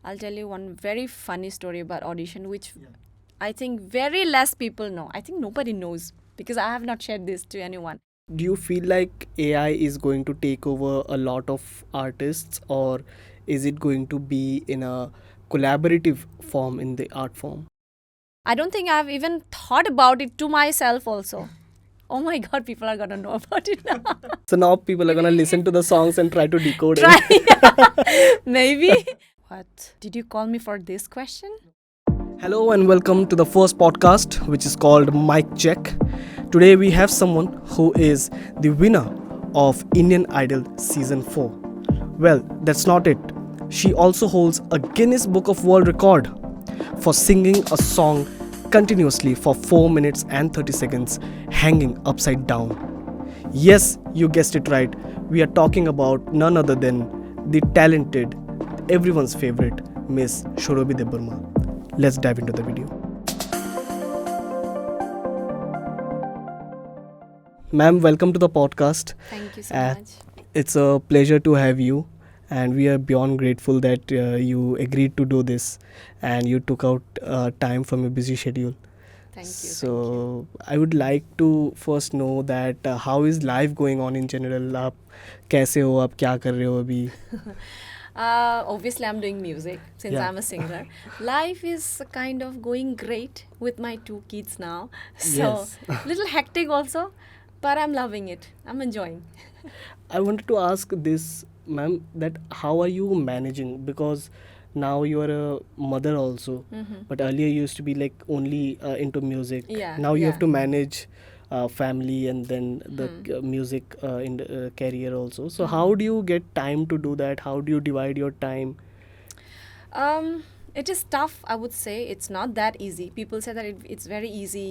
I'll tell you one very funny story about audition, which I think very less people know. I think nobody knows because I have not shared this to anyone. Do you feel like AI is going to take over a lot of artists, or is it going to be in a collaborative form in the art form? I don't think I've even thought about it to myself also. Oh my god, people are gonna know about it now. So now people are gonna listen to the songs and try to decode Try. it. Maybe. What? Did you call me for this question? Hello and welcome to the first podcast, which is called Mic Check. Today we have someone who is the winner of Indian Idol Season 4. Well, that's not it. She also holds a Guinness Book of World Record for singing a song continuously for 4 minutes and 30 seconds, hanging upside down. Yes, you guessed it right. We are talking about none other than the talented, everyone's favorite, Miss Sourabhee Debbarma. Let's dive into the video. Ma'am, welcome to the podcast. Thank you so Uh, much. It's a pleasure to have you, and we are beyond grateful that you agreed to do this and you took out time from your busy schedule. Thank you. So I would like to first know that how is life going on in general? आप कैसे हो? आप क्या कर रहे हो अभी? Obviously, I'm doing music since Yeah. I'm a singer. Life is kind of going great with my 2 kids now. So, Yes. little hectic also, but I'm loving it. I'm enjoying. I wanted to ask this, ma'am, that how are you managing? Because now you are a mother also, but earlier you used to be like only into music. Yeah, Now you have yeah. to manage family and then the music in the, career also. So how do you get time to do that? How do you divide your time? It is tough, I would say. It's not that easy. People say that it's very easy,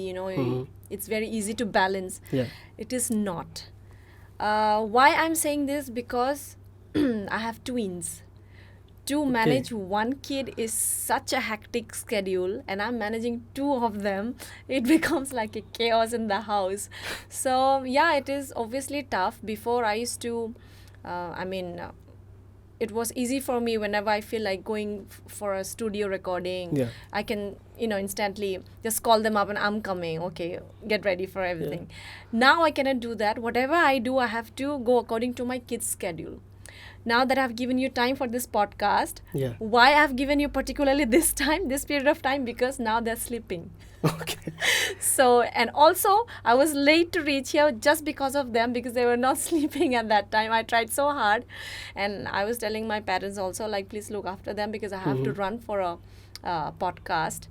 it's very easy to balance. Yeah. It is not. Why I'm saying this? Because I have twins. To manage one kid is such a hectic schedule, and I'm managing 2 of them. It becomes like a chaos in the house. So yeah, it is obviously tough. Before I used to, it was easy for me whenever I feel like going for a studio recording. Yeah. I can, instantly just call them up and I'm coming. Okay, get ready for everything. Now I cannot do that. Whatever I do, I have to go according to my kids' schedule. Now that I've given you time for this podcast, Yeah. why I've given you particularly this time, this period of time? Because now they're sleeping. Okay. So, and also I was late to reach here just because of them, because they were not sleeping at that time. I tried so hard, and I was telling my parents also, like, please look after them because I have to run for a podcast.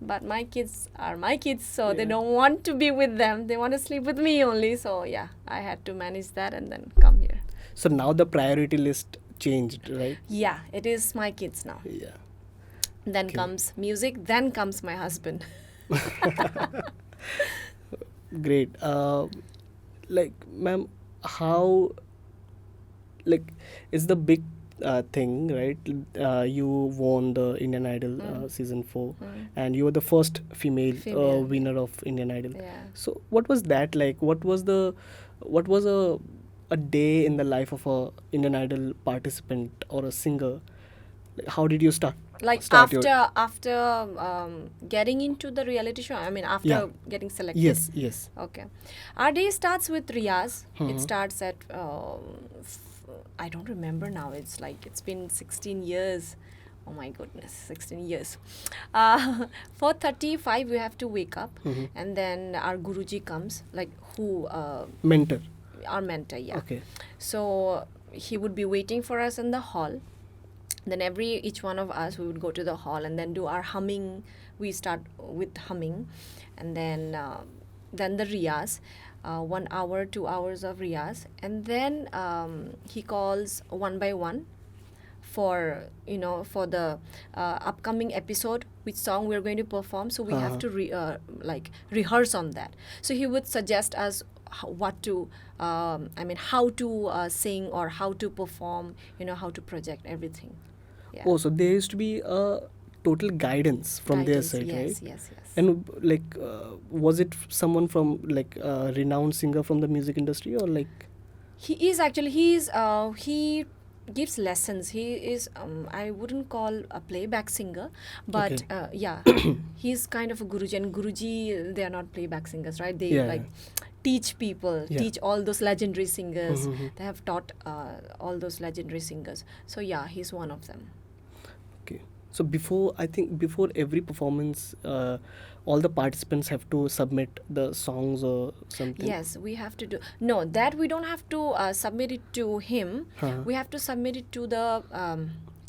But my kids are my kids, so they don't want to be with them. They want to sleep with me only. So yeah, I had to manage that and then come here. So now the priority list changed, right? Yeah, it is my kids now. Yeah. Then comes music, then comes my husband. Great. Like, ma'am, how, like, it's the big thing, right? You won the Indian Idol season 4, and you were the first female, Female. winner of Indian Idol. Yeah. So, what was that like? What was a day in the life of a Indian Idol participant or a singer? Like, how did you start? Like Start your- after getting into the reality show, after Yeah. getting selected. Yes. Okay. Our day starts with Riyaz. It starts at, I don't remember now. It's been 16 years. Oh my goodness, 16 years. 4:35 we have to wake up, and then our Guruji comes, like who, Mentor. our mentor, yeah. Okay. So he would be waiting for us in the hall. Then each one of us, we would go to the hall and then do our humming. We start with humming, and then the riyaz, 1 hour, 2 hours of riyaz, and then he calls one by one for the upcoming episode, which song we're going to perform. So we have to rehearse on that. So he would suggest us what to how to sing or how to perform, how to project everything. Yeah. Oh, so there used to be a total guidance from their Guidance, side, right? yes. And like, was it someone from like a renowned singer from the music industry, or like? He is actually, he gives lessons. He is, I wouldn't call a playback singer, but Okay. yeah, he's kind of a Guruji. And Guruji, they are not playback singers, right? They Yeah, like teach people, yeah. teach all those legendary singers. Mhm. They have taught all those legendary singers. So yeah, he's one of them. Okay. So before every performance, all the participants have to submit the songs or something. Yes, we have to do. No, that we don't have to submit it to him. Uh-huh. We have to submit it to the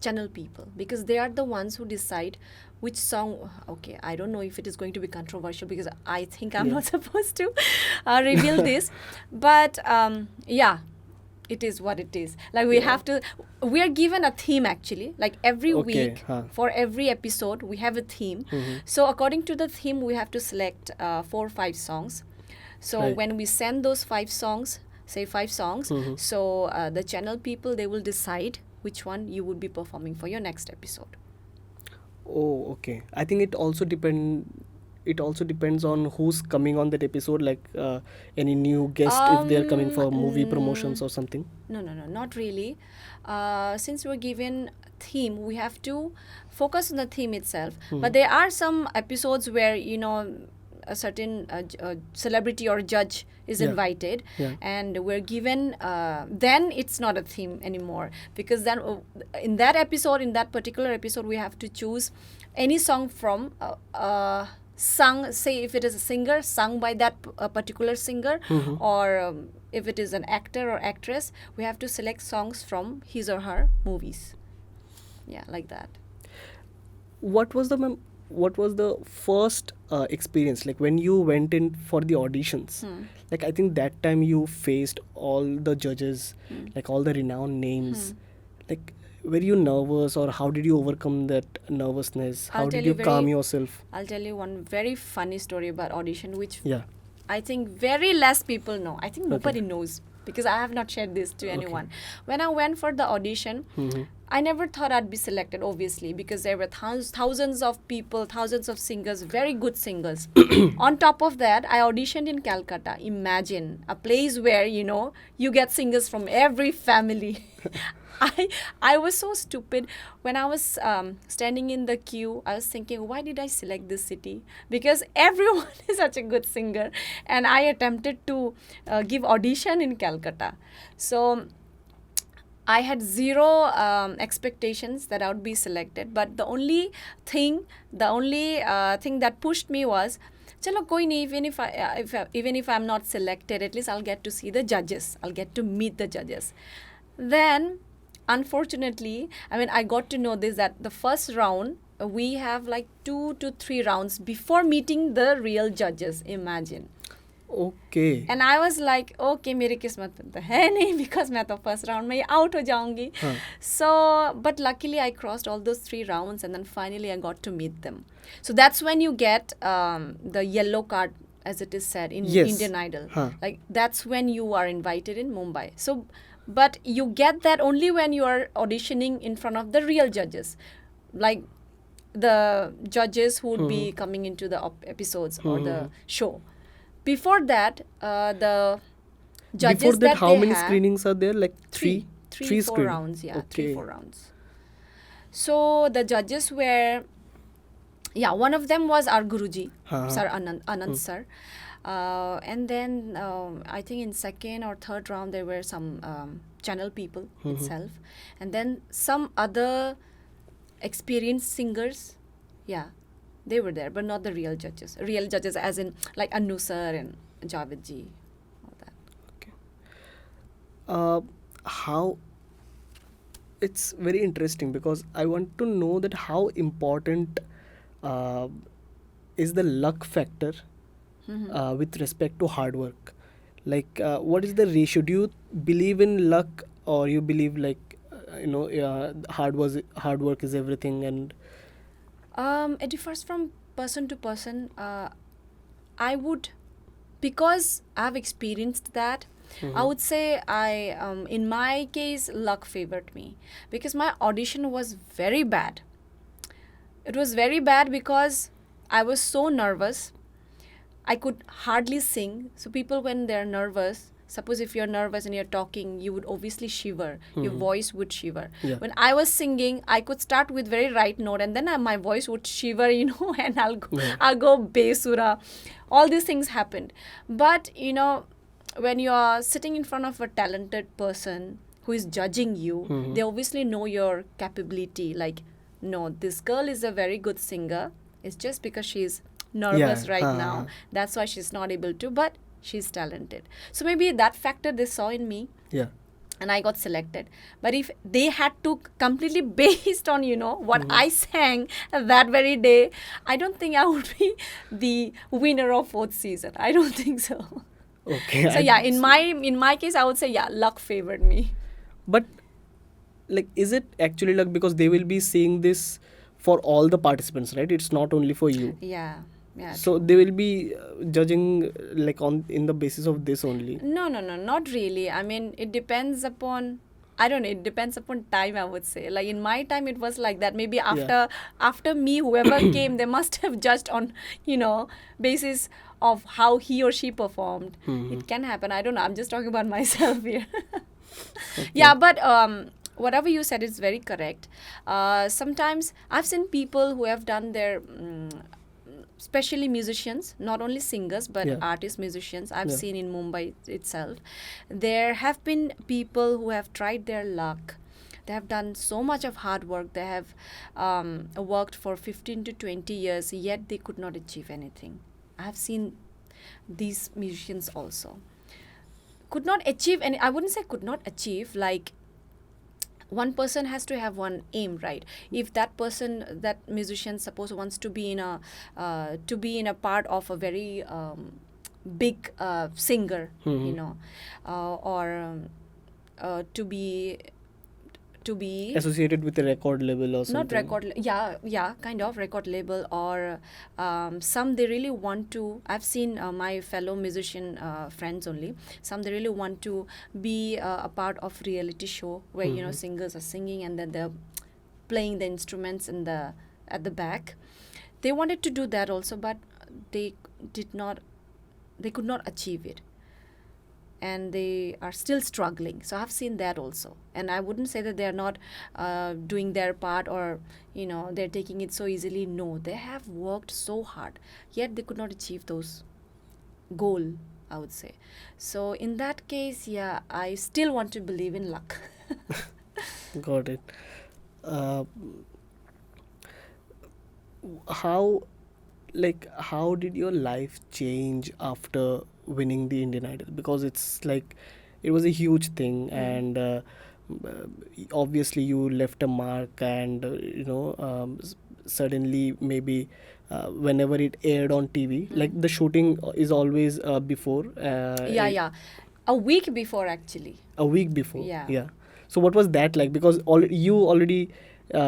channel people, because they are the ones who decide which song. Okay, I don't know if it is going to be controversial, because I think I'm Yeah. not supposed to reveal this. But yeah, it is what it is. Like we Yeah. have to. We are given a theme actually. Like every Okay, week, huh. for every episode, we have a theme. Mhm. So according to the theme, we have to select 4 or 5 songs. So Right. when we send those 5 songs, say 5 songs, Mhm. so the channel people, they will decide which one you would be performing for your next episode. Oh, okay. I think it also depends on who's coming on that episode, like any new guest if they're coming for movie promotions or something. No, not really. Since we're given theme, we have to focus on the theme itself. But there are some episodes where, a certain celebrity or judge is Yeah. invited, Yeah. and we're given, then it's not a theme anymore, because then in that particular episode, we have to choose any song from sung, say if it is a singer, sung by that particular singer, or if it is an actor or actress, we have to select songs from his or her movies. Yeah, like that. What was the first experience, like when you went in for the auditions? Like I think that time you faced all the judges, like all the renowned names. Like, were you nervous, or how did you overcome that nervousness? How I'll did tell you you calm very- yourself? I'll tell you one very funny story about audition, which Yeah. I think very less people know. I think Okay. nobody knows, because I have not shared this to anyone. When I went for the audition, Mhm. I never thought I'd be selected, obviously, because there were thousands of people, thousands of singers, very good singers. On top of that, I auditioned in Calcutta. Imagine a place where, you get singers from every family. I was so stupid. When I was standing in the queue, I was thinking, why did I select this city? Because everyone is such a good singer. And I attempted to give audition in Calcutta. So I had zero expectations that I would be selected. But the only thing that pushed me was, chalo koi nahi, even if I'm not selected, at least I'll get to see the judges. I'll get to meet the judges. Then, unfortunately, I got to know this, that the first round, we have like 2 to 3 rounds before meeting the real judges. Imagine. Okay. And I was like, okay, मेरी किस्मत में तो है नहीं, because मैं तो first round में out हो जाऊंगी. Huh. So, but luckily I crossed all those 3 rounds, and then finally I got to meet them. So that's when you get the yellow card, as it is said in Yes. Indian Idol. Huh. Like that's when you are invited in Mumbai. So, but you get that only when you are auditioning in front of the real judges, like the judges who would be coming into the episodes or the show. Before that, the judges Before that, how they many have, screenings are there? Like three? three, four screen- rounds. Yeah, Okay. 3-4 rounds. So the judges were, one of them was our Guruji, Huh. Sir Anand sir. And then I think in second or third round there were some channel people itself, and then some other experienced singers. Yeah, they were there, but not the real judges. Real judges, as in like Anu sir and Javed ji, all that. How it's very interesting, because I want to know that how important is the luck factor with respect to hard work. Like what is the ratio? Do you believe in luck, or you believe like hard work is everything? And It differs from person to person. I would, because I've experienced that, I would say in my case, luck favored me, because my audition was very bad. It was very bad because I was so nervous. I could hardly sing. So people, when they're nervous, suppose if you're nervous and you're talking, you would obviously shiver. Your voice would shiver. Yeah. When I was singing, I could start with very right note, and then my voice would shiver, and I'll go besura. All these things happened. But, when you are sitting in front of a talented person who is judging you, they obviously know your capability. Like, no, this girl is a very good singer. It's just because she's nervous right now. That's why she's not able to, but she's talented. So maybe that factor they saw in me. Yeah. And I got selected. But if they had to completely based on, what I sang that very day, I don't think I would be the winner of 4th season. I don't think so. Okay. So yeah, in my case, I would say, yeah, luck favored me. But like, is it actually luck, because they will be seeing this for all the participants, right? It's not only for you. Yeah. So they will be judging like in the basis of this only. No, not really. I mean, it depends upon, I don't know, it depends upon time, I would say. Like in my time, it was like that. Maybe after me, whoever came, they must have judged on, basis of how he or she performed. It can happen. I don't know. I'm just talking about myself here. Okay. Yeah, but whatever you said is very correct. Sometimes I've seen people who have done their... especially musicians, not only singers, but artists, musicians. I've seen in Mumbai itself. There have been people who have tried their luck. They have done so much of hard work. They have worked for 15 to 20 years, yet they could not achieve anything. I have seen these musicians also. Could not achieve any, I wouldn't say could not achieve, like, one person has to have one aim, right? If that person, that musician, suppose wants to be in a part of a very big singer, or to be associated with a record label or something. not record, kind of record label, or some they really want to. I've seen my fellow musician friends only. Some they really want to be a part of reality show where singers are singing and then they're playing the instruments at the back. They wanted to do that also, but they could not achieve it. And they are still struggling. So I've seen that also. And I wouldn't say that they're not doing their part, or, they're taking it so easily. No, they have worked so hard, yet they could not achieve those goal, I would say. So in that case, yeah, I still want to believe in luck. Got it. How did your life change after winning the Indian Idol? Because it's like, it was a huge thing, and obviously you left a mark, and suddenly maybe whenever it aired on TV, like the shooting is always before. A week before, actually. A week before. Yeah. So what was that like? Because you already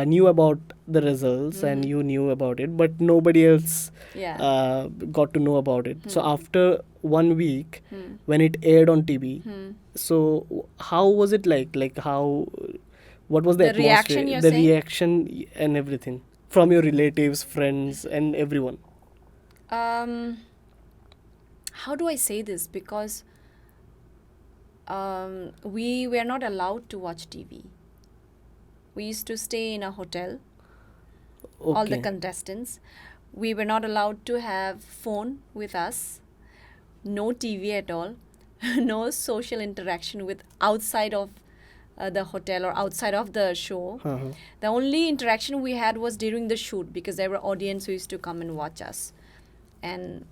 knew about the results and you knew about it, but nobody else got to know about it. So after 1 week, when it aired on TV, so how was it like? Like what was the atmosphere? Reaction you're the saying? reaction and everything from your relatives, friends, and everyone. How do I say this? Because we were not allowed to watch TV. We used to stay in a hotel, all the contestants. We were not allowed to have phone with us, no TV at all, no social interaction with outside of the hotel or outside of the show. The only interaction we had was during the shoot, because there were audience who used to come and watch us, and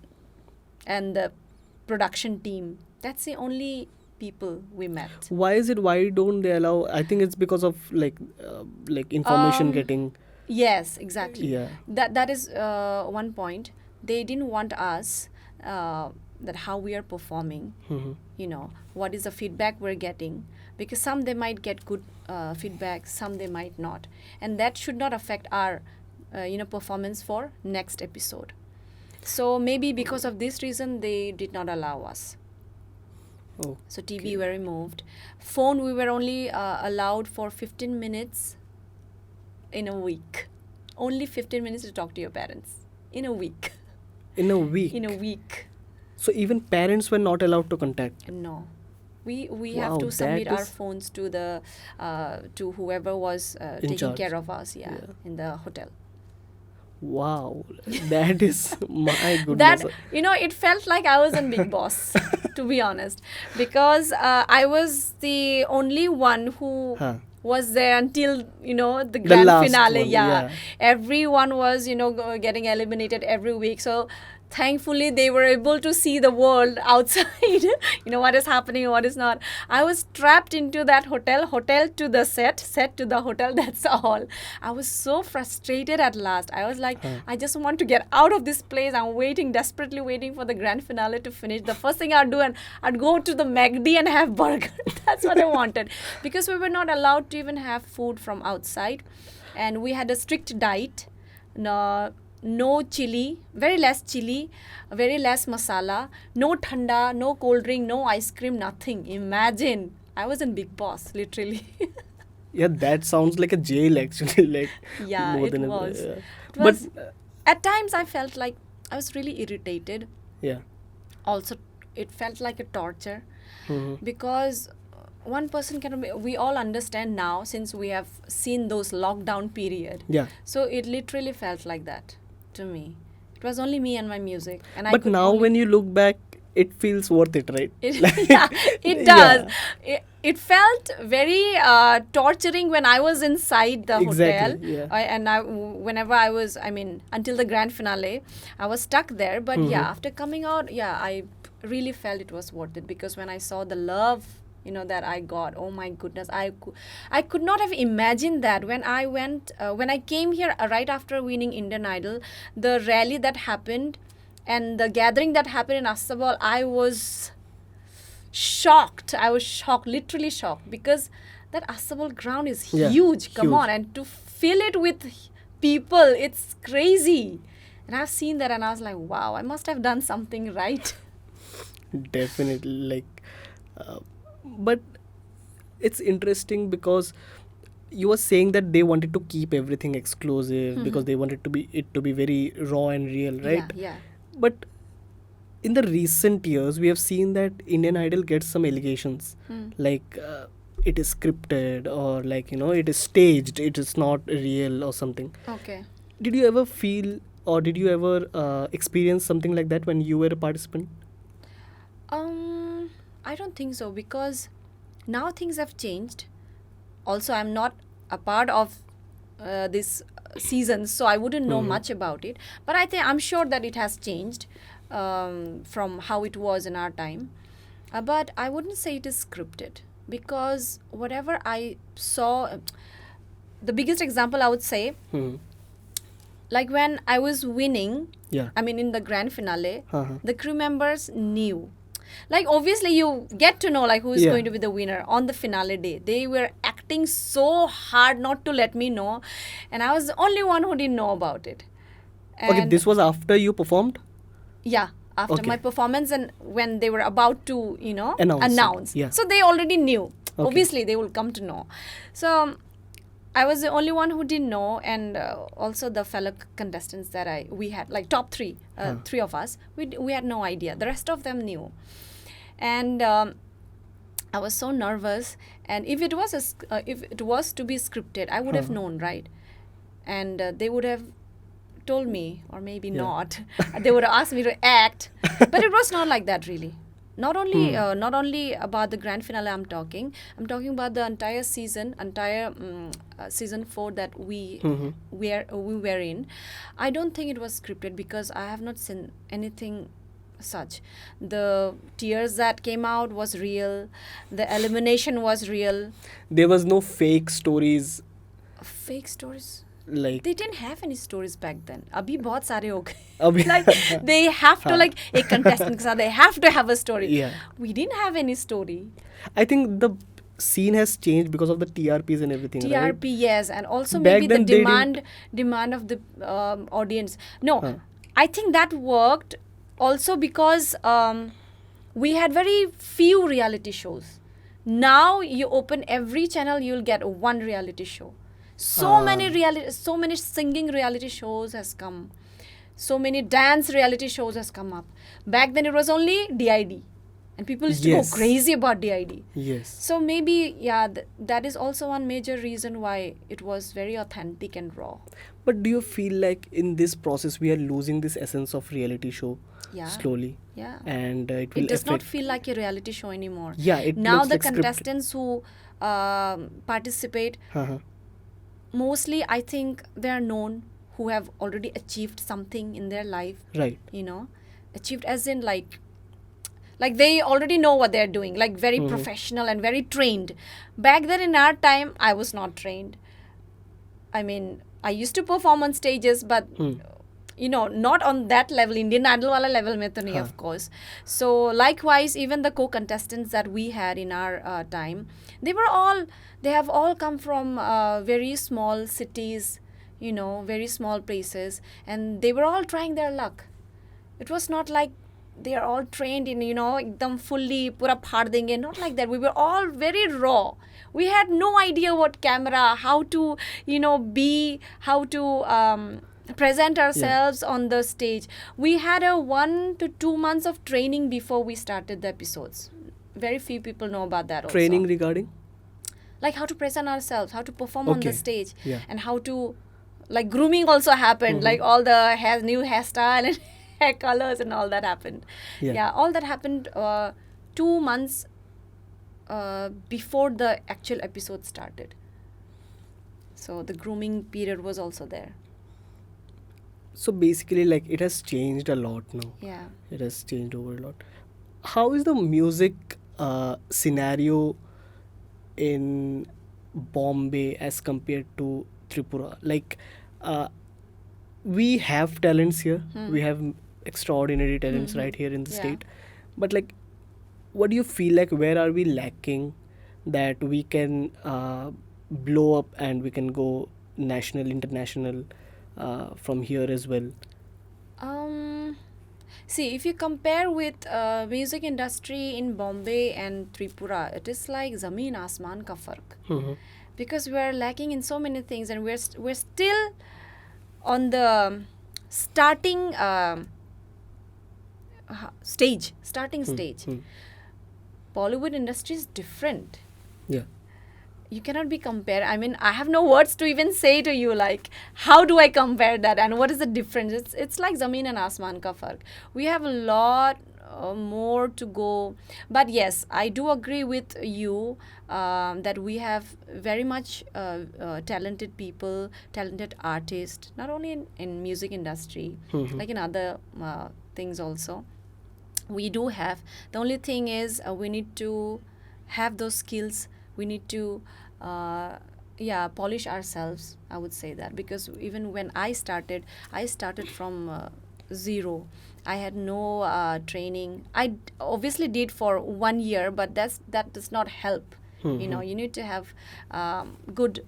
the production team. That's the only people we met. Why is it? Why don't they allow? I think it's because of like information getting. Yes, exactly. Yeah. That is one point. They didn't want us that how we are performing. What is the feedback we're getting? Because some they might get good feedback, some they might not, and that should not affect our performance for next episode. So maybe because of this reason they did not allow us. Okay. So TV were removed. Phone we were only allowed for 15 minutes in a week. Only 15 minutes to talk to your parents in a week. In a week. In a week. So even parents were not allowed to contact. No. We have Wow, to submit that our is phones to the to whoever was in taking charge. care of us, Yeah. in the hotel. Wow, that is my That, goodness. it felt like I was in Big Boss, to be honest, because I was the only one who Huh. was there until the The grand last finale. one, Yeah, yeah. everyone was getting eliminated every week, so thankfully they were able to see the world outside, what is happening, what is not. I was trapped into that hotel to the set to the hotel. That's all. I was so frustrated at last. I was like, Huh. I just want to get out of this place. I'm waiting, desperately waiting for the grand finale to finish. The first thing I'd do, and I'd go to the McD and have burger. That's what I wanted, because we were not allowed to even have food from outside, and we had a strict diet. No chili, very less chili, very less masala, no thanda, no cold drink, no ice cream, nothing. Imagine, I was in Big Boss, literally. Yeah, that sounds like a jail actually, like Yeah, more it than a. was. Yeah. It But was. At times, I felt like I was really irritated. yeah. Also, it felt like a torture, Mhm. because one person cannot. We all understand now, since we have seen those lockdown period. Yeah. So it literally felt like that to me. It was only me and my music, and I But could now only when you look back, it feels worth it, right? yeah, it does. Yeah. It felt very torturing when I was inside the Exactly, hotel. yeah. Whenever I was, until the grand finale, I was stuck there. But yeah, Mhm. after coming out, yeah, I really felt it was worth it, because when I saw the love, that I got, oh my goodness, I could not have imagined that when I came here right after winning Indian Idol, the rally that happened and the gathering that happened in Astabal, I was shocked. I was shocked, literally shocked, because that Astabal ground is Yeah, huge. Come huge. on, and to fill it with people, it's crazy. And I've seen that, and I was like, wow, I must have done something right. Definitely, like, but it's interesting because you were saying that they wanted to keep everything exclusive because they wanted it to be very raw and real, right? Yeah. But in the recent years, we have seen that Indian Idol gets some allegations, like it is scripted, or like it is staged, it is not real or something. Okay. Did you ever feel, or did you ever experience something like that when you were a participant? I don't think so, because now things have changed. Also, I'm not a part of this season, so I wouldn't know much about it. But I'm sure that it has changed from how it was in our time. But I wouldn't say it is scripted, because whatever I saw, the biggest example I would say, Hmm. like when I was winning, Yeah. in the grand finale, Uh-huh. the crew members knew. Like, obviously, you get to know, like, who is Yeah. going to be the winner on the finale day. They were acting so hard not to let me know, and I was the only one who didn't know about it. Okay, And this was after you performed? yeah, after Okay. my performance, and when they were about to, Announce it, yeah. So they already knew. Okay. Obviously, they will come to know. So I was the only one who didn't know, and also the fellow contestants that we had, like top three, three of us, we had no idea. The rest of them knew, and I was so nervous. And if it was if it was to be scripted, I would have known, right? And they would have told me, or maybe Yeah. not. They would have asked me to act, but it was not like that, really. Not only about the grand finale I'm talking about the entire season, season 4 that we were in. I don't think it was scripted, because I have not seen anything such. The tears that came out was real. The elimination was real. There was no fake stories, Fake stories. like They didn't have any stories back then. Abhi bahut sare ho gaye. Abhi- Like, they have to, like, a contestant ke saath, they have to have a story. Yeah. We didn't have any story. I think the scene has changed because of the TRPs and everything, right? TRP, yes, and also Back maybe the then they demand of the audience. No, Huh. I think that worked also because we had very few reality shows. Now you open every channel, you'll get one reality show. So many singing reality shows has come. So many dance reality shows has come up. Back then it was only DID. and people used to Yes. go crazy about DID. Yes. So maybe, yeah, that is also one major reason why it was very authentic and raw. But do you feel like in this process we are losing this essence of reality show Yeah. slowly? Yeah. And it will It does not affect. feel like a reality show anymore. Yeah, it Now looks the like scripted. contestants who participate, Uh-huh. mostly I think they are known, who have already achieved something in their life. Right. You know, achieved as in like they already know what they're doing, like very Mhm. professional and very trained. Back then in our time, I was not trained. I mean, I used to perform on stages, but Hmm. you know, not on that level, Indian Idol wala level mein to nahi, Huh. of course. So likewise, even the co-contestants that we had in our time, they have all come from very small cities, you know, very small places, and they were all trying their luck. It was not like they are all trained in, you know, ekdam fully pura phad denge, not like that. We were all very raw. We had no idea what camera, how to, you know, how to present ourselves on the stage. We had a 1 to 2 months of training before we started the episodes. Very few people know about that also. Training regarding? Like how to present ourselves, how to perform on the Okay. stage, Yeah. and how to, like, grooming also happened. Mhm. Like all the new hairstyle and hair colors and all that happened. Yeah. All that happened 2 months before the actual episode started. So the grooming period was also there. So basically, like, it has changed a lot now. Yeah. It has changed over a lot. How is the music scenario in Bombay as compared to Tripura? Like, we have talents here. We have extraordinary talents right here in the Yeah. state. But like, what do you feel like? Where are we lacking that we can blow up and we can go national, international from here as well? See, if you compare with music industry in Bombay and Tripura, it is like Zameen Asman ka fark. Mhm. Because we are lacking in so many things, and we're still on the starting stage. Hmm. Bollywood industry is different. Yeah. You cannot be compared. I mean, I have no words to even say to you, like, how do I compare that and what is the difference? It's like Zameen and Asman ka fark. We have a lot more to go. But yes, I do agree with you that we have very much talented people, talented artists, not only in music industry, Mhm. like in other things also. We do have. The only thing is we need to have those skills. We need to polish ourselves, I would say that, because even when I started from zero. I had no training. I obviously did for 1 year, but that does not help. You know, you need to have good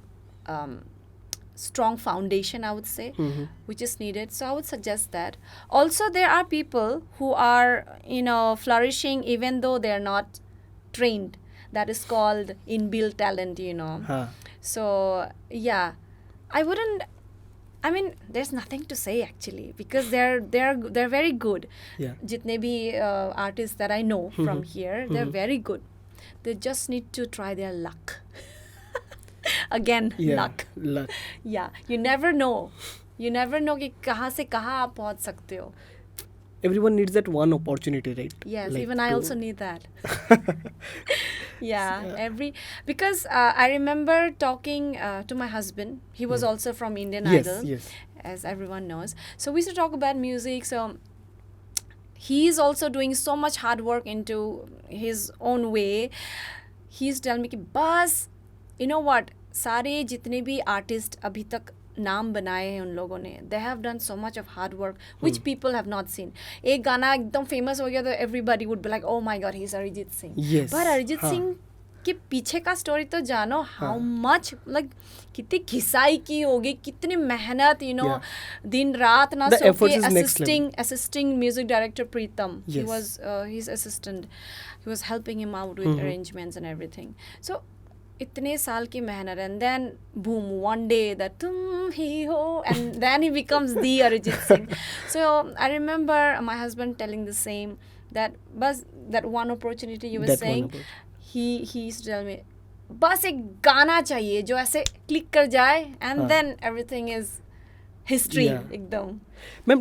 strong foundation, I would say, which is needed. So I would suggest that. Also, there are people who are, you know, flourishing even though they're not trained. That is called inbuilt talent, you know. Huh. So yeah, I mean, there's nothing to say actually, because they're very good. Yeah. Jitne bhi artists that I know from here, they're very good. They just need to try their luck. Again, Yeah. luck. Yeah, you never know. You never know कि कहाँ से कहाँ आप पहुँच सकते हो. Everyone needs that one opportunity, right? Yes, Like even I to- also need that. Because I remember talking to my husband. He was also from Indian Yes, Idol, yes. as everyone knows. So we used to talk about music. So he's also doing so much hard work into his own way. He used to tell me कि बस, you know what, सारे जितने भी artist अभी तक नाम बनाए हैं उन लोगों ने, they have done so much of hard work which people have not seen. एक गाना एकदम फेमस हो गया तो everybody would be like, oh my god, he's Arijit Singh. Yes. पर अरिजीत सिंह के पीछे का स्टोरी तो जानो, how much, like कितनी घिसाई की होगी, कितनी मेहनत, you know, दिन रात ना The सो efforts के is next level. assisting music director Preetam. He Yes. was his assistant. He was helping him out with arrangements and everything. So इतने साल की मेहनत, and then boom, one day that तुम ही हो, and then he becomes the Arijit Singh. So I remember my husband telling the same, that bus, that one opportunity you were That one saying, opportunity. he used to tell me, बस एक गाना चाहिए जो ऐसे click कर जाए and हाँ. then everything is history Yeah. एकदम. Ma'am,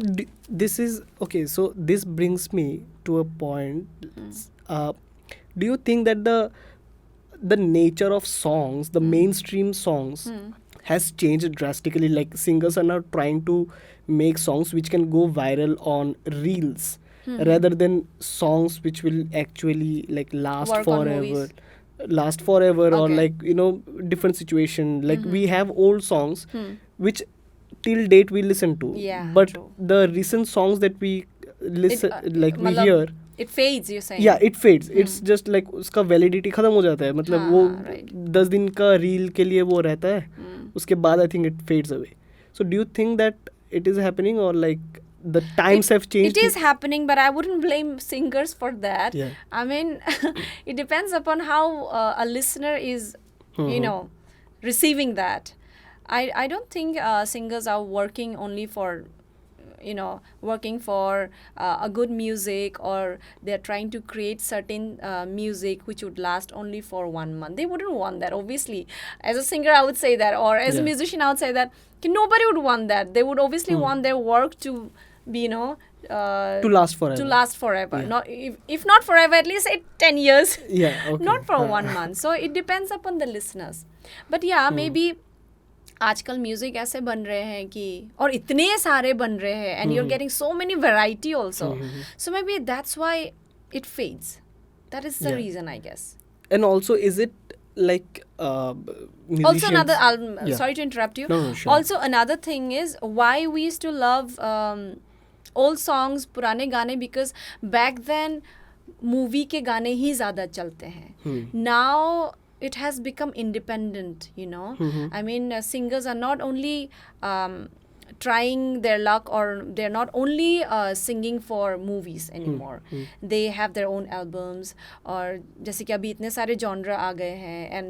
this is okay. So this brings me to a point. Do you think that the nature of songs, the mainstream songs, has changed drastically? Like singers are now trying to make songs which can go viral on reels, rather than songs which will actually like last Work on forever. movies. Last forever, or Okay. like different situation. Like we have old songs which till date we listen to, Yeah, but true. the recent songs that we listen, like we मतलब hear, it fades, you're saying. yeah, it fades. It's just like उसका validity खत्म हो जाता है, मतलब हाँ, वो हाँ, right. 10 दिन का रील के लिए वो रहता है, उसके बाद I think it fades away. So do you think that it is happening, or like the times have changed? It is happening, but I wouldn't blame singers for that. Yeah. I mean, it depends upon how a listener is, receiving that. I don't think singers are working only for, working for a good music, or they're trying to create certain music which would last only for 1 month. They wouldn't want that, obviously. As a singer, I would say that, or as a Yeah. musician, I would say that nobody would want that. They would obviously want their work to be, To last forever. To last forever. Yeah. Not if not forever, at least 10 years. Yeah, okay. Not for 1 month. So it depends upon the listeners. But yeah, maybe आजकल music ऐसे बन रहे हैं कि, और इतने सारे बन रहे हैं, and you are getting so many variety also, so maybe that's why it fades. That is the Yeah. Reason, I guess. And also, is it like musicians? Also another Yeah. sorry to interrupt you. No, sure. Also another thing is why we used to love old songs, पुराने गाने, because back then movie के गाने ही ज़्यादा चलते हैं. Now it has become independent, I mean, singers are not only trying their luck, or they're not only singing for movies anymore. They have their own albums, और जैसे कि अभी इतने सारे genre आ गए हैं, and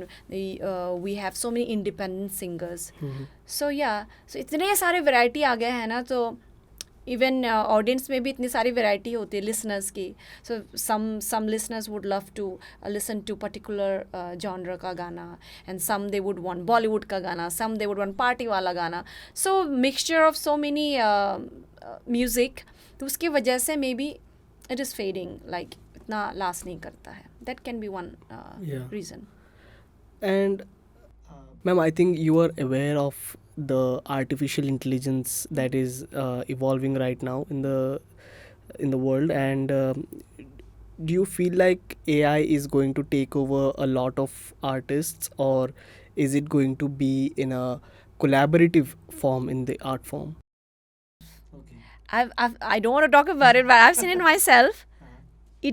we have so many independent singers. So yeah, so इतने सारे variety आ गए हैं ना, तो इवन ऑडियंस में भी इतनी सारी वैरायटी होती है लिसनर्स की. So some listeners would love to listen to particular genre का गाना, and some they would want Bollywood का गाना, some they would want party वाला गाना. So mixture of so many music, तो उसकी वजह से maybe it is fading, like इतना लास्ट नहीं करता है. That can be one reason. And ma'am, I think you are aware of the artificial intelligence that is evolving right now in the world, and do you feel like AI is going to take over a lot of artists, or is it going to be in a collaborative form in the art form? I don't want to talk about it, but I've seen it myself.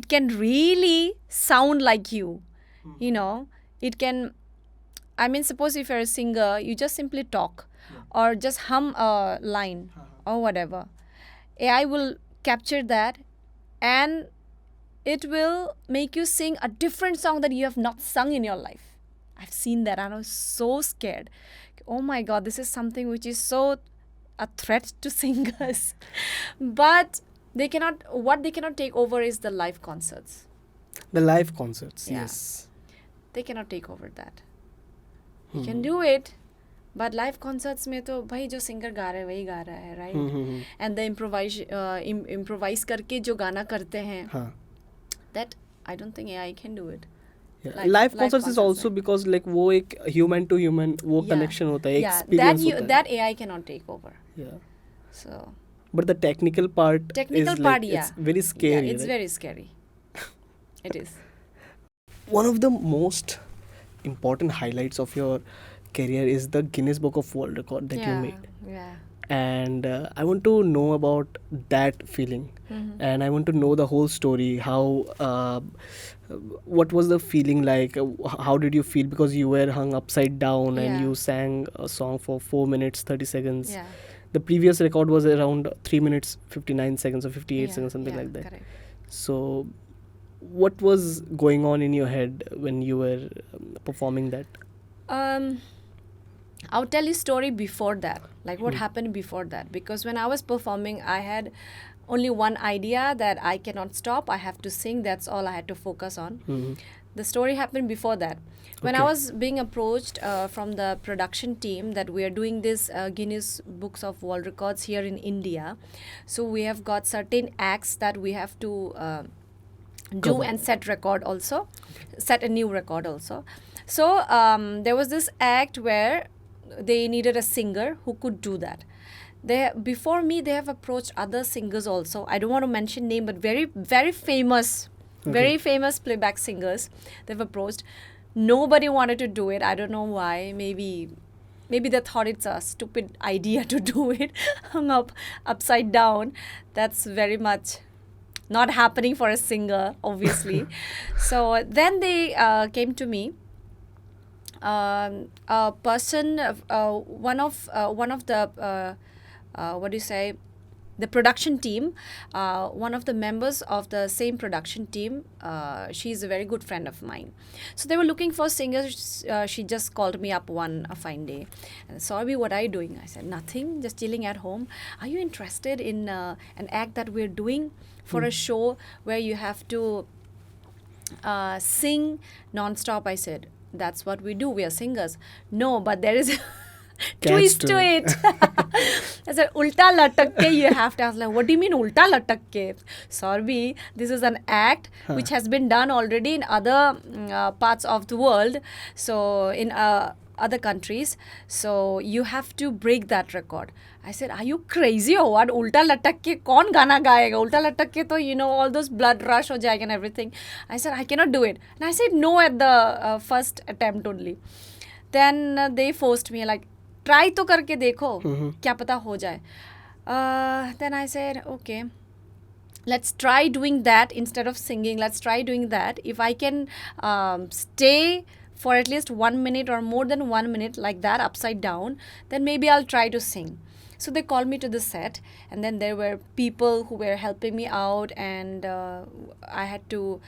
It can really sound like you. It can, I mean, suppose if you're a singer, you just simply talk, or just hum a line, or whatever. AI will capture that, and it will make you sing a different song that you have not sung in your life. I've seen that, and I was so scared. Oh my God, this is something which is so a threat to singers. But they cannot take over is the live concerts. The live concerts, Yeah. yes. They cannot take over that. You can do it, but live concerts में तो भाई जो singer गा रहा है वही गा रहा है, right? And the improvise करके जो गाना करते हैं, हाँ. that I don't think AI can do it. Yeah. Live Live concerts is concerts also में. because like वो एक human to human वो Yeah. connection होता है, Yeah, experience होता है. that AI cannot take over. Yeah. So But the technical part technical is part, like, yeah, it's very scary. Yeah, it's right? very scary. It is. One of the most important highlights of your career is the Guinness Book of World Record that you made. Yeah. And I want to know about that feeling. And I want to know the whole story. How, what was the feeling like? How did you feel? Because you were hung upside down and Yeah. you sang a song for 4 minutes 30 seconds. Yeah. The previous record was around 3 minutes 59 seconds or 58 Yeah, seconds, something yeah, like that. correct. So, what was going on in your head when you were performing that? I'll tell you story before that, like what happened before that. Because when I was performing, I had only one idea that I cannot stop. I have to sing. That's all I had to focus on. Mhm. The story happened before that. When I Okay. was being approached from the production team that we are doing this Guinness Books of World Records here in India, so we have got certain acts that we have to do Cover. and set record also, set a new record also. So there was this act where they needed a singer who could do that. They, before me, they have approached other singers also. I don't want to mention name, but very, very famous, very famous playback singers. They've approached. Nobody wanted to do it. I don't know why. Maybe they thought it's a stupid idea to do it hung up upside down. That's very much not happening for a singer, obviously. So then they came to me. A person, one of the what do you say, the production team, one of the members of the same production team, she's a very good friend of mine. So they were looking for singers. She just called me up one fine day and, Sourabhee, what are you doing? I said, nothing, just chilling at home. Are you interested in an act that we're doing for a show where you have to sing non-stop? I said, that's what we do, we are singers. No, but there is a twist to it. I said, ulta latak ke you have to. I was like, what do you mean ulta latak ke? Sourabhee, this is an act which has been done already in other parts of the world, so in other countries, so you have to break that record. I said, are you crazy or what? Ulta latak ke kaun gana gayega? Ulta latak ke to, you know, all those blood rush ho jayega and everything. I said, I cannot do it. And I said no at the first attempt only. Then they forced me, like, try to karke dekho, kya pata ho jaye. Then I said, okay, let's try doing that instead of singing. Let's try doing that. If I can stay for at least 1 minute or more than 1 minute like that upside down, then maybe I'll try to sing. So they called me to the set, and then there were people who were helping me out, and they had to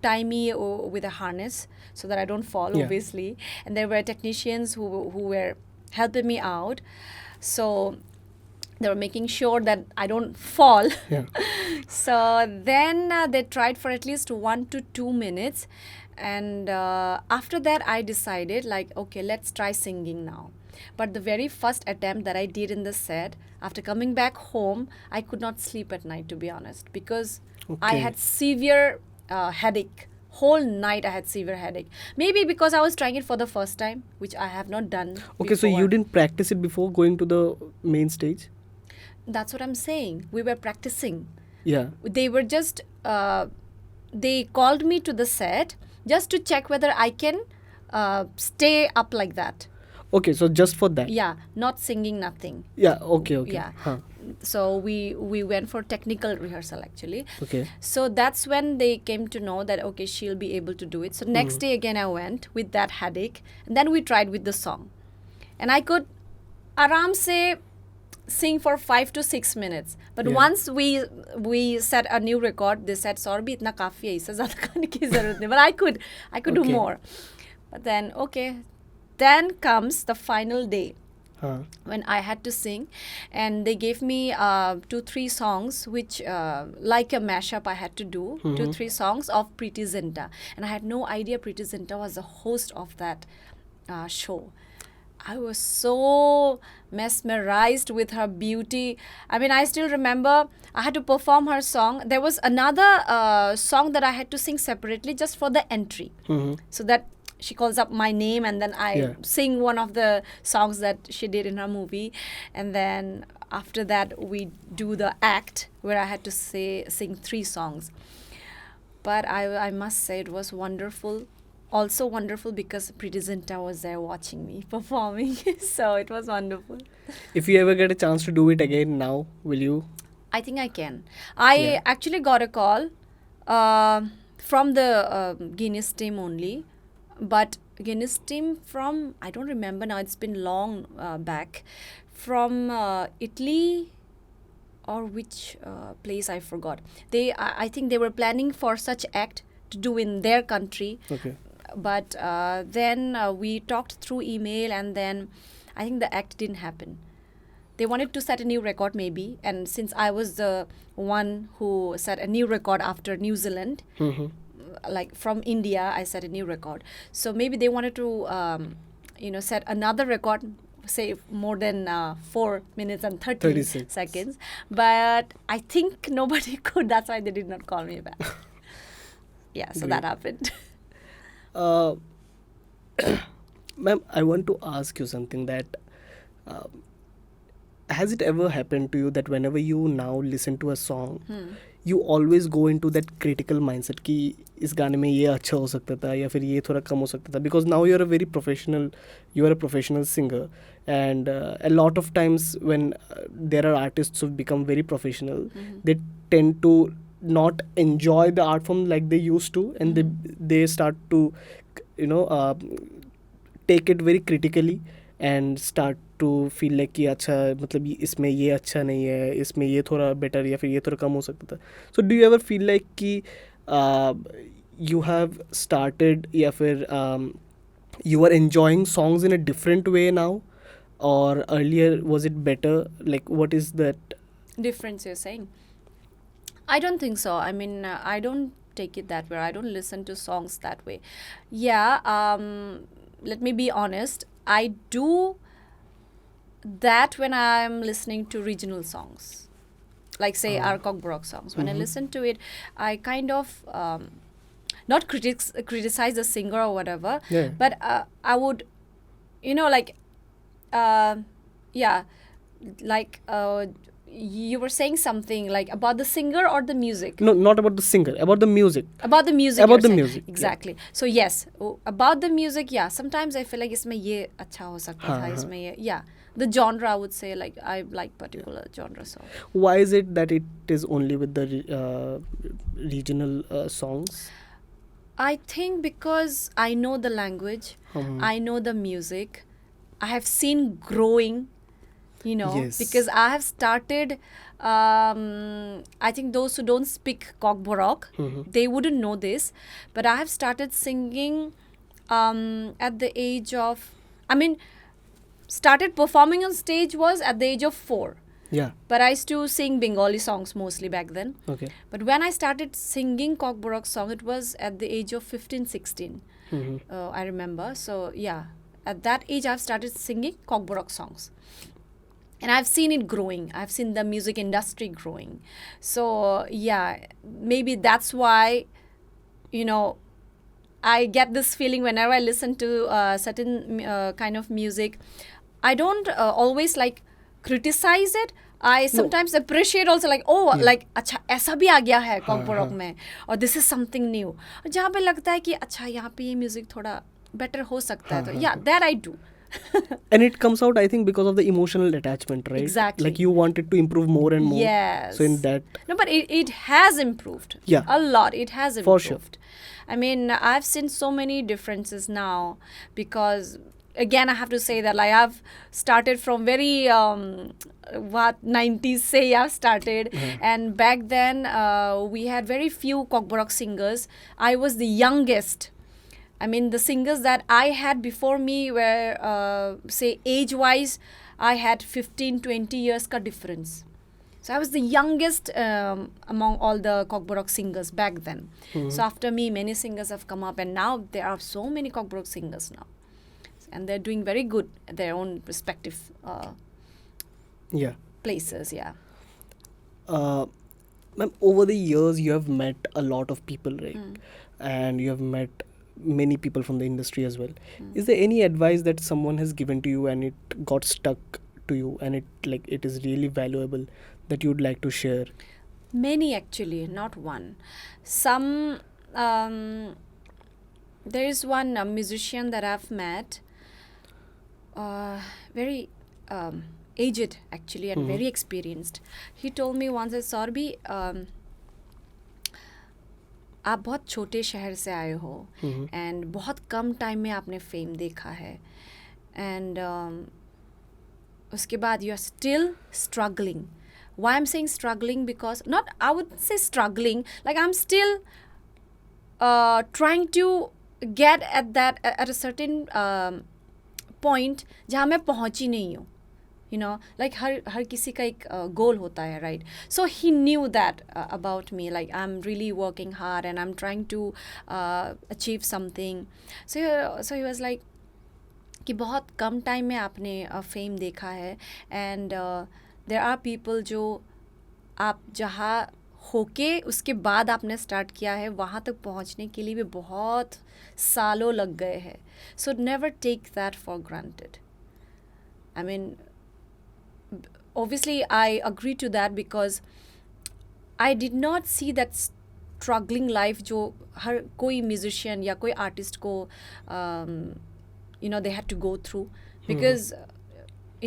tie me with a harness so that I don't fall, obviously. And there were technicians who were helping me out. So they were making sure that I don't fall. So then they tried for at least 1 to 2 minutes. And after that, I decided, like, okay, let's try singing now. But the very first attempt that I did in the set, after coming back home, I could not sleep at night, to be honest, because I had severe headache. Whole night I had severe headache. Maybe because I was trying it for the first time, which I have not done Okay, so before. you didn't practice it before going to the main stage? That's what I'm saying. We were practicing. Yeah. They were just, they called me to the set just to check whether I can stay up like that. Okay, so just for that? Yeah, not singing, nothing. Yeah, okay. Yeah. Huh. So we went for technical rehearsal, actually. Okay. So that's when they came to know that, okay, she'll be able to do it. So next day again I went with that headache, and then we tried with the song. And I could aram se sing for 5 to 6 minutes. But once we set a new record, they said, Sourabhee, itna kafi hai, isse zyada karne ki zarurat nahi. But I could do more. But then, okay, then comes the final day when I had to sing, and they gave me 2-3 songs, which like a mashup I had to do, 2-3 songs of Preeti Zinta. And I had no idea Preeti Zinta was the host of that show. I was so mesmerized with her beauty. I mean, I still remember I had to perform her song. There was another song that I had to sing separately just for the entry. So that she calls up my name, and then I sing one of the songs that she did in her movie. And then after that, we do the act where I had to sing 3 songs. But I must say it was wonderful. Also wonderful because Preeti Zinta was there watching me performing. So it was wonderful. If you ever get a chance to do it again now, will you? I think I can. I actually got a call from the Guinness team only. But Guinness team from, I don't remember now, it's been long back, from Italy or which place, I forgot. I think they were planning for such act to do in their country. Okay. But then we talked through email, and then I think the act didn't happen. they wanted to set a new record maybe, and since I was the one who set a new record after New Zealand, like from India, I set a new record. So maybe they wanted to, set another record, say more than 4 minutes and 36 seconds. But I think nobody could. That's why they did not call me back. Yeah, so that happened. Uh, Ma'am, I want to ask you something that has it ever happened to you that whenever you now listen to a song, you always go into that critical mindset कि इस गाने में ये अच्छा हो सकता था या फिर ये थोड़ा कम हो सकता था, because now you are a professional singer, and a lot of times when there are artists who've become very professional, they tend to not enjoy the art form like they used to, and they start to take it very critically and start to feel like कि अच्छा मतलब इसमें ये अच्छा नहीं है, इसमें ये थोड़ा better या फिर ये थोड़ा कम हो सकता था. So do you ever feel like कि you have started या फिर you are enjoying songs in a different way now, or earlier was it better? Like what is that Difference you're saying? I don't think so. I mean, I don't take it that way. I don't listen to songs that way. Yeah, let me be honest. I do that when I'm listening to regional songs, like say our Cockbrook songs. When I listen to it, I kind of not criticize the singer or whatever, but I would, you were saying something like about the singer or the music? No, not about the singer, about the music. About the music. About the saying. music. Exactly. So yes, about the music, yeah. Sometimes I feel like इसमें ये अच्छा हो सकता था, इसमें ये, yeah. The genre, I would say, like I like particular genre song. Why is it that it is only with the regional songs? I think because I know the language, I know the music, I have seen growing, Yes. because I have started, I think those who don't speak Cockbrook, they wouldn't know this, but I have started singing at the age of, started performing on stage was at the age of 4. Yeah. But I used to sing Bengali songs mostly back then. Okay. But when I started singing Cockbrook song, it was at the age of 15, 16. I remember. So yeah, at that age, I've started singing Cockbrook songs. And I've seen it growing. I've seen the music industry growing. So yeah, maybe that's why, I get this feeling whenever I listen to certain kind of music. I don't always like criticize it. I sometimes appreciate also like, like अच्छा ऐसा भी आ गया है Cockbrook में, or this is something new. और जहाँ पे लगता है कि अच्छा यहाँ पे ये music थोड़ा better हो सकता है, तो yeah, that I do. And it comes out, I think, because of the emotional attachment, right? Exactly. Like you want it to improve more and more. Yes. So in that. No, but it has improved. Yeah. A lot. It has improved. For sure. I mean, I've seen so many differences now because, again, I have to say that like I've started from very 90s say I've started, and back then we had very few Cockbrook singers. I was the youngest. I mean, the singers that I had before me were, say, age-wise, I had 15, 20 years ka difference. So I was the youngest among all the Cockbrook singers back then. So after me, many singers have come up, and now there are so many Cockbrook singers now. And they're doing very good at their own respective places, yeah. Ma'am, over the years, you have met a lot of people, right? And you have met many people from the industry as well. Is there any advice that someone has given to you and it got stuck to you and it is really valuable that you'd like to share? Many actually, not one. Some, there is one musician that I've met, very aged actually and very experienced. He told me once that Sourabhee, आप बहुत छोटे शहर से आए हो and बहुत कम time में आपने फेम देखा है एंड उसके बाद you are still struggling. Why I'm saying struggling? Because not, I would say struggling, like I'm still trying to get at a certain point जहाँ मैं पहुँची नहीं हूँ, you know, like हर किसी का एक goal होता है, right? So he knew that about me, like I'm really working hard and I'm trying to achieve something. So he was like कि बहुत कम टाइम में आपने फेम देखा है, एंड देयर आर पीपल जो आप जहाँ होके उसके बाद आपने स्टार्ट किया है वहाँ तक पहुँचने के लिए भी बहुत सालों लग गए हैं. So never take that for granted. I mean obviously I agree to that because I did not see that struggling life जो हर कोई musician या कोई artist को you know they had to go through, because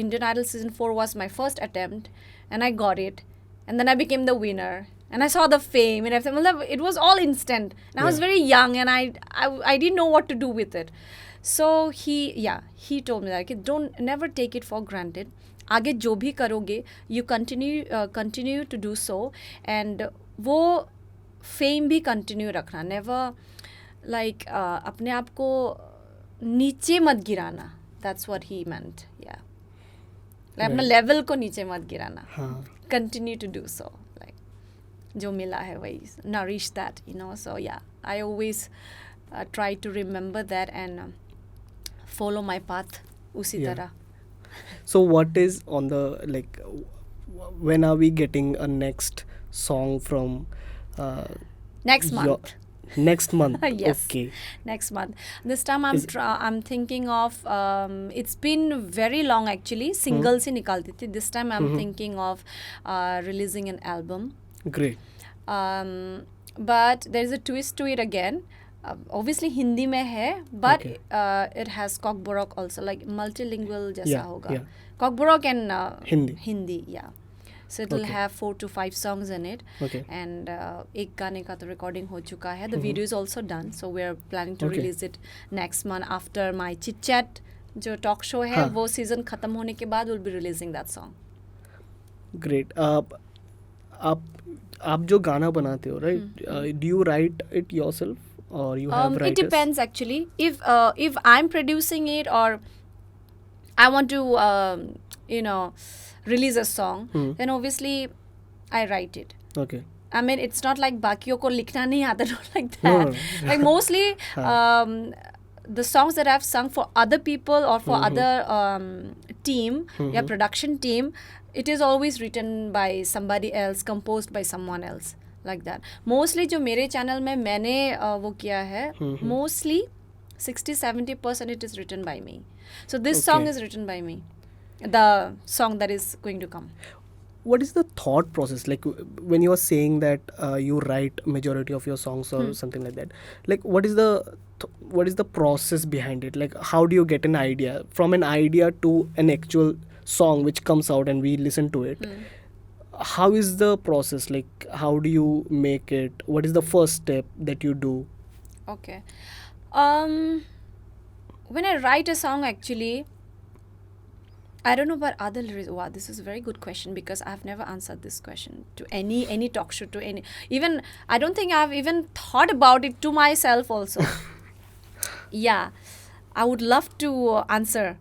Indian Idol season 4 was my first attempt and I got it, and then I became the winner and I saw the fame and everything. It was all instant and I was very young and I didn't know what to do with it. So he told me that don't never take it for granted. आगे जो भी करोगे you continue to do so, and वो fame भी continue रखना. never like अपने आप को नीचे मत गिराना. That's what he meant. Yeah, like अपना level को नीचे मत गिराना. Continue to do so. Like जो मिला है वही nourish that, you know. So yeah, I always try to remember that and follow my path उसी तरह. So what is on the, like, when are we getting a next song from next month? Next month. Yes. Okay. Next month. This time I'm thinking of it's been very long actually. Singles ही निकालती थी. This time I'm thinking of releasing an album. Great. But there is a twist to it again. Obviously Hindi में है, but it has cockborok also, like multilingual जैसा होगा. Yeah. Cockborok and Hindi. Yeah. So it will have 4 to 5 songs in it. Okay. And एक गाने का तो recording हो चुका है. The video is also done. So we are planning to release it next month after my chit chat जो talk show है वो season खत्म होने के बाद we'll be releasing that song. Great. आप जो गाना बनाते हो, right? Do you write it yourself or you have writers? It depends actually. If I'm producing it or I want to you know release a song, then obviously I write it. Okay. I mean, it's not like bakiyon ko likhna nahi aata, not like that. No. Like mostly the songs that I've sung for other people or for other team, production team, it is always written by somebody else, composed by someone else, like that. Mostly जो मेरे channel में मैंने वो किया है, mostly 60-70% it is written by me. So this song is written by me. The song that is going to come. What is the thought process, like when you are saying that you write majority of your songs or something like that? Like what is the process behind it? Like how do you get an idea, from an idea to an actual song which comes out and we listen to it? How is the process? Like how do you make it? What is the first step that you do? Okay. When I write a song, actually, I don't know about other lyrics. Wow, this is a very good question because I've never answered this question to any talk show, to any. Even I don't think I've even thought about it to myself also. Yeah, I would love to answer.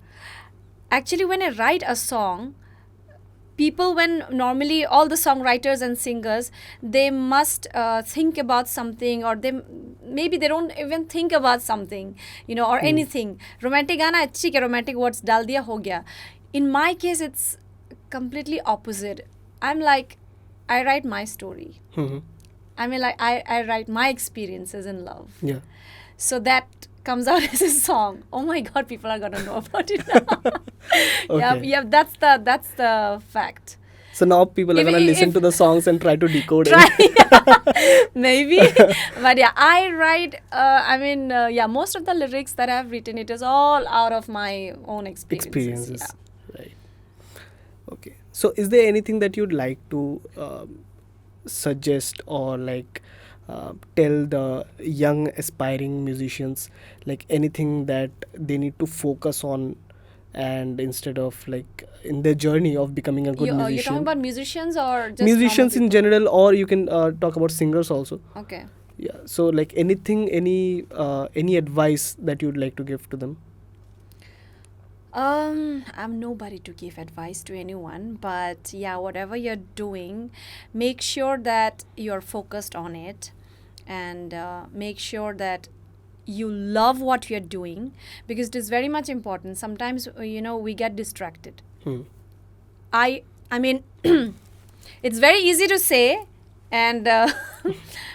Actually, when I write a song, people, when normally all the songwriters and singers, they must think about something, or maybe they don't even think about something, you know, or anything. Romantic गाना ठीक है, romantic words डाल दिया हो गया. In my case, it's completely opposite. I'm like, I write my story. I mean, like, I write my experiences in love. Yeah. So that comes out as a song. Oh my God, people are gonna know about it now. Yeah, that's the fact. So now people are gonna listen to the songs and try to decode it. Maybe, but yeah, I write. I mean, most of the lyrics that I've written, it is all out of my own experiences. Yeah. Right. Okay. So, is there anything that you'd like to suggest or like tell the young aspiring musicians, like anything that they need to focus on, and instead of like in their journey of becoming a good musician? You're talking about musicians or just musicians in general, or you can talk about singers also. Okay. Yeah. So like anything, any advice that you'd like to give to them? I'm nobody to give advice to anyone, but yeah, whatever you're doing, make sure that you're focused on it, and make sure that you love what you're doing, because it is very much important. Sometimes, we get distracted. I mean, it's very easy to say, and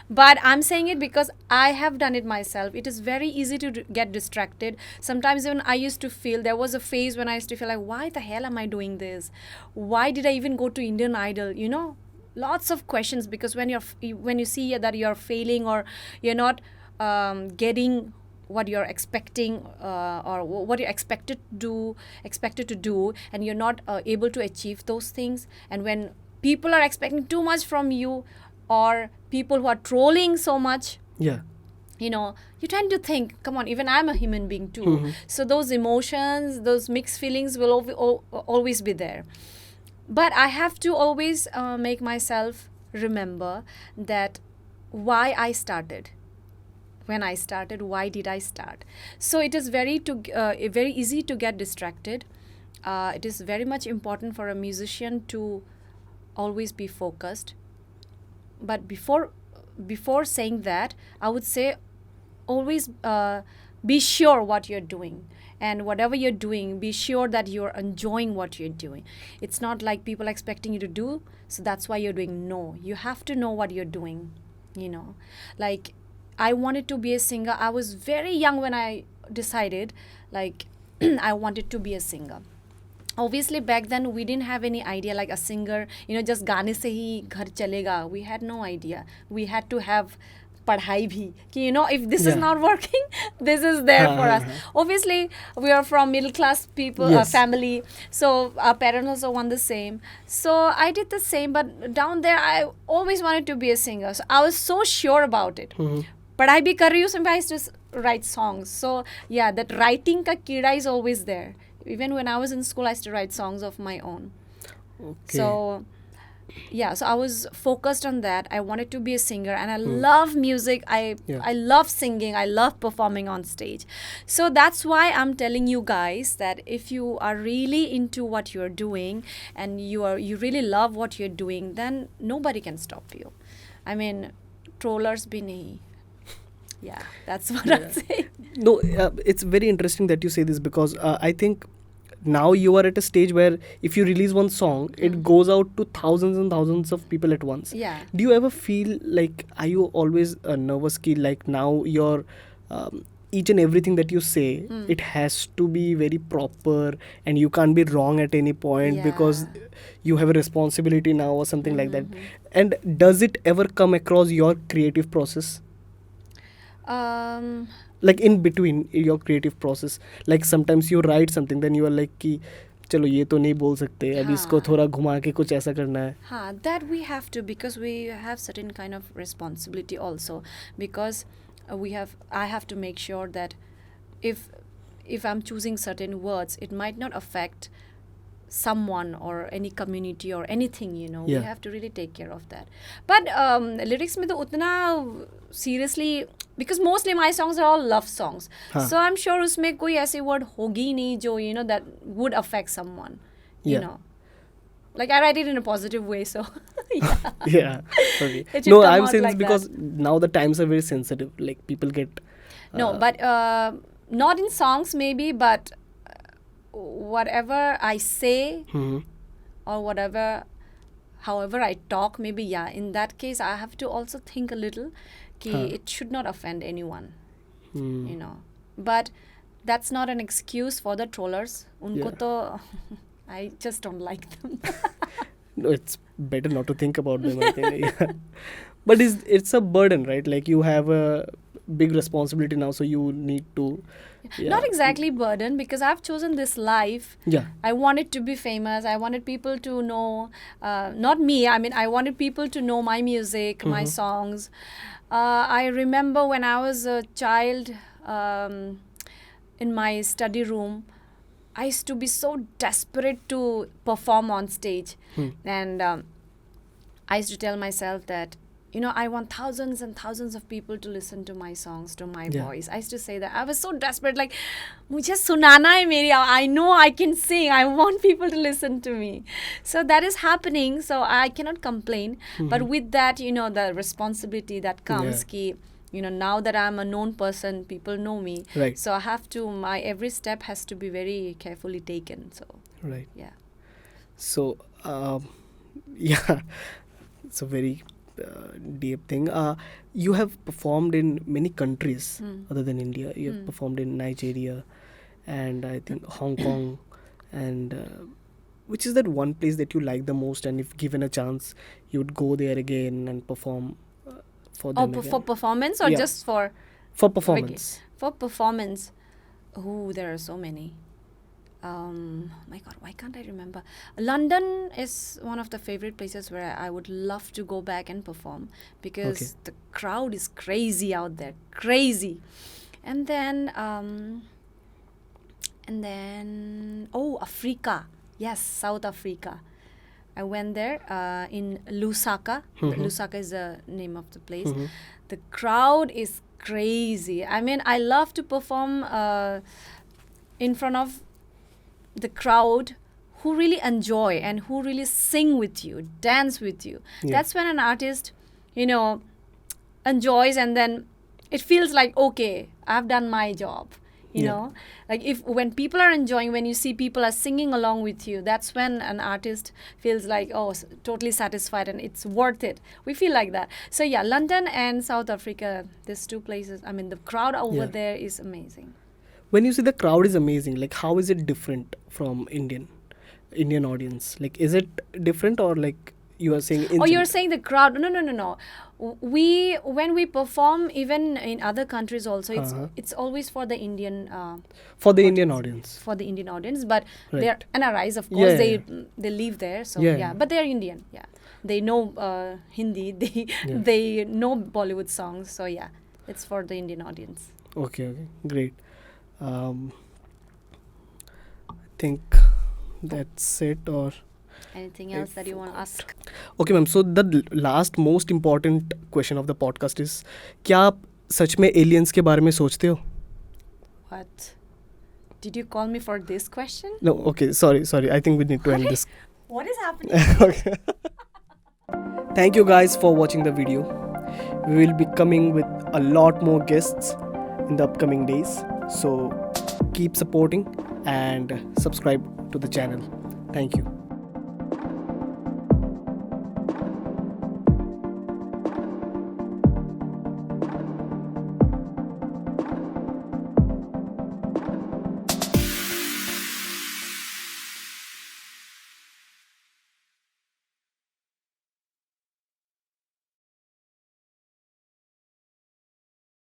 but I'm saying it because I have done it myself. It is very easy to get distracted. Sometimes even I used to feel, there was a phase when I used to feel like, why the hell am I doing this? Why did I even go to Indian Idol? Lots of questions, because when you see that you're failing, or you're not getting what you're expecting, or what you're expected to do, and you're not able to achieve those things, and when people are expecting too much from you, or people who are trolling so much, Yeah. you tend to think, come on, even I'm a human being too. Mhm. So those emotions, those mixed feelings will always be there. But I have to always make myself remember that why I started. When I started, why did I start? So it is very easy to get distracted. It is very much important for a musician to always be focused. But before saying that, I would say always be sure what you're doing, and whatever you're doing, be sure that you're enjoying what you're doing. It's not like people expecting you to do, so that's why you're doing. No, you have to know what you're doing. Like, I wanted to be a singer. I was very young when I decided, like, I wanted to be a singer. Obviously, back then we didn't have any idea, like a singer, just gaane se hi ghar chalega. We had no idea. We had to have padhai bhi. Ki, if this is Yeah. not working, this is there for us. Obviously, we are from middle class people, Yes. family. So our parents also want the same. So I did the same, but down there I always wanted to be a singer. So I was so sure about it. Mhm. पढ़ाई भी कर रही हूँ, so I used to write songs. So yeah, that writing ka kida is always there. Even when I was in school, I used to write songs of my own. Okay. So yeah, so I was focused on that. I wanted to be a singer, and I love music. Yeah. I love singing. I love performing on stage. So that's why I'm telling you guys that if you are really into what you're doing, and you really love what you're doing, then nobody can stop you. I mean, trollers bhi nahi. Yeah, that's what I'm saying. No, it's very interesting that you say this, because I think now you are at a stage where if you release one song, it goes out to thousands and thousands of people at once. Yeah. Do you ever feel like, are you always nervous ki, like now your each and everything that you say, it has to be very proper, and you can't be wrong at any point, because Yeah. you have a responsibility now or something like that? And does it ever come across your creative process? Like in between your creative process, like sometimes you write something, then you are like कि चलो ये तो नहीं बोल सकते, अब इसको हाँ. थोड़ा घुमा के कुछ ऐसा करना है. That we have to, because we have certain kind of responsibility also, because I have to make sure that if I'm choosing certain words, it might not affect someone or any community or anything, Yeah. we have to really take care of that. But lyrics mein to utna seriously, because mostly my songs are all love songs, हाँ. so I'm sure उसमें कोई ऐसी word होगी नहीं जो that would affect someone, you Yeah. know. Like, I write it in a positive way, so yeah. Yeah. Okay. It should No, come I'm out saying like this because now the times are very sensitive, like people get No, but not in songs maybe, but whatever I say Mhm. or however I talk, maybe, yeah, in that case I have to also think a little ki it should not offend anyone, Hmm. But that's not an excuse for the trollers. Unko Yeah. to I just don't like them. No, it's better not to think about them, I think. Yeah. But it's a burden, right? Like you have a big responsibility now, so you need to. Yeah. Not exactly burden, because I've chosen this life. Yeah. I wanted to be famous. I wanted people to know, not me, I mean, I wanted people to know my music, my songs. I remember when I was a child, in my study room, I used to be so desperate to perform on stage. And I used to tell myself that I want thousands and thousands of people to listen to my songs, to my Yeah. voice. I used to say that. I was so desperate, like, mujhe sunana hai meri, I know I can sing. I want people to listen to me. So that is happening. So I cannot complain. But with that, the responsibility that comes, Yeah. now that I'm a known person, people know me. Right. So I have to, my every step has to be very carefully taken. So, Right. yeah. So, yeah, it's a very deep thing. You have performed in many countries other than India. You have performed in Nigeria and I think Hong Kong. And which is that one place that you like the most? And if given a chance, you would go there again and perform for them again? For performance or Yeah. just for... For performance. For performance, there are so many. My God, why can't I remember? London is one of the favorite places where I would love to go back and perform because the crowd is crazy out there, crazy. And then, Africa. Yes, South Africa. I went there in Lusaka. Lusaka is the name of the place. The crowd is crazy. I mean, I love to perform in front of the crowd who really enjoy and who really sing with you, dance with you. Yeah. That's when an artist, enjoys, and then it feels like, okay, I've done my job. You know, like when people are enjoying, when you see people are singing along with you, that's when an artist feels like, totally satisfied and it's worth it. We feel like that. So yeah, London and South Africa, these two places, I mean, the crowd over there is amazing. When you say the crowd is amazing, like how is it different from Indian audience? Like, is it different or like you are saying? You're saying the crowd? No. When we perform, even in other countries also, it's always for the Indian. For the Indian audience. For the Indian audience, but Right. they're NRIs, of course. Yeah, They live there, so Yeah. but they're Indian. Yeah, they know Hindi. They know Bollywood songs. So yeah, it's for the Indian audience. Okay, great. I think that's it. Or Anything else that you want to ask? okay, ma'am. So the last most important question of the podcast is, क्या आप सच में aliens के बारे में सोचते हो? What? Did you call me for this question? No. Okay. Sorry. I think we need to end this. What is happening? Okay. Thank you guys for watching the video. We will be coming with a lot more guests in the upcoming days. So keep supporting and subscribe to the channel. Thank you.